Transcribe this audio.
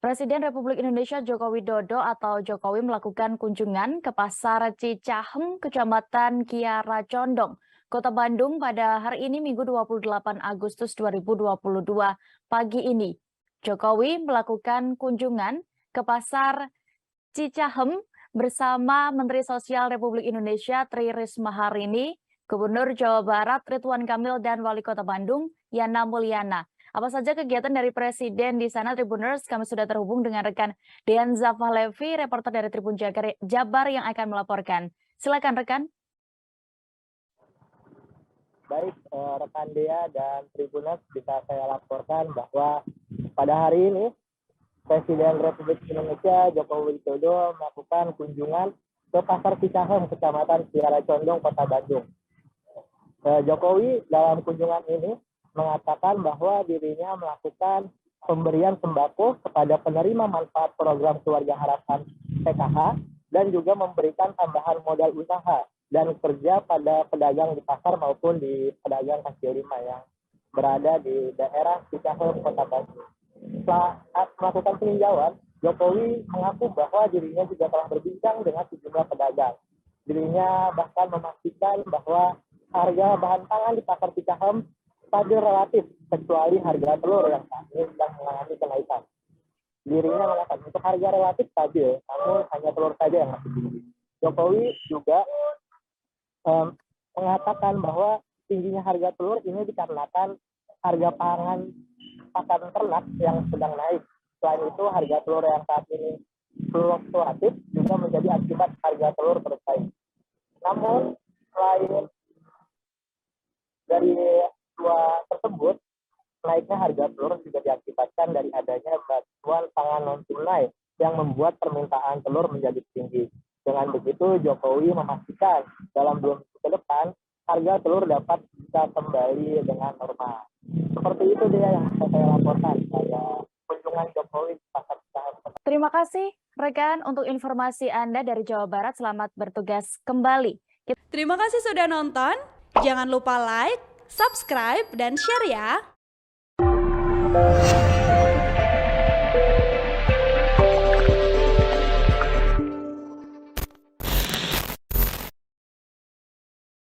Presiden Republik Indonesia Joko Widodo atau Jokowi melakukan kunjungan ke Pasar Cicahem, Kecamatan Kiara Condong, Kota Bandung pada hari ini Minggu 28 Agustus 2022 pagi ini. Jokowi melakukan kunjungan ke Pasar Cicahem bersama Menteri Sosial Republik Indonesia Tri Risma hari ini, Gubernur Jawa Barat Ridwan Kamil dan Wali Kota Bandung Yana Mulyana. Apa saja kegiatan dari Presiden di sana, Tribuners? Kami sudah terhubung dengan rekan Dean Zafalevi, reporter dari Tribun Jabar yang akan melaporkan. Silakan rekan. Baik, rekan Dea dan Tribuners, bisa saya laporkan bahwa pada hari ini Presiden Republik Indonesia Joko Widodo melakukan kunjungan ke Pasar Cicahem, Kecamatan Kiara Condong, Kota Bandung. Jokowi dalam kunjungan ini mengatakan bahwa dirinya melakukan pemberian sembako kepada penerima manfaat program Keluarga Harapan PKH dan juga memberikan tambahan modal usaha dan kerja pada pedagang di pasar maupun di pedagang kaki lima yang berada di daerah Cicahem, Kota Bandung. Saat melakukan peninjauan, Jokowi mengaku bahwa dirinya juga telah berbincang dengan sejumlah pedagang. Dirinya bahkan memastikan bahwa harga bahan pangan di Pasar Cicahem stabil relatif, kecuali harga telur yang saat ini sedang mengalami kenaikan. Dirinya mengatakan untuk harga relatif stabil, namun hanya telur saja yang masih tinggi. Jokowi juga mengatakan bahwa tingginya harga telur ini dikarenakan harga pangan pakan ternak yang sedang naik. Selain itu, harga telur yang saat ini fluktuatif juga menjadi akibat harga telur terus naik. Namun, selain dari dua tersebut, naiknya harga telur juga diakibatkan dari adanya bantuan pangan non-tunai yang membuat permintaan telur menjadi tinggi. Dengan begitu, Jokowi memastikan dalam 2 minggu ke depan, harga telur dapat bisa kembali dengan normal. Seperti itu dia yang saya laporkan pada kunjungan Jokowi di Pasar Cicahem. Terima kasih rekan untuk informasi Anda dari Jawa Barat. Selamat bertugas kembali. Terima kasih sudah nonton. Jangan lupa like, subscribe, dan share ya.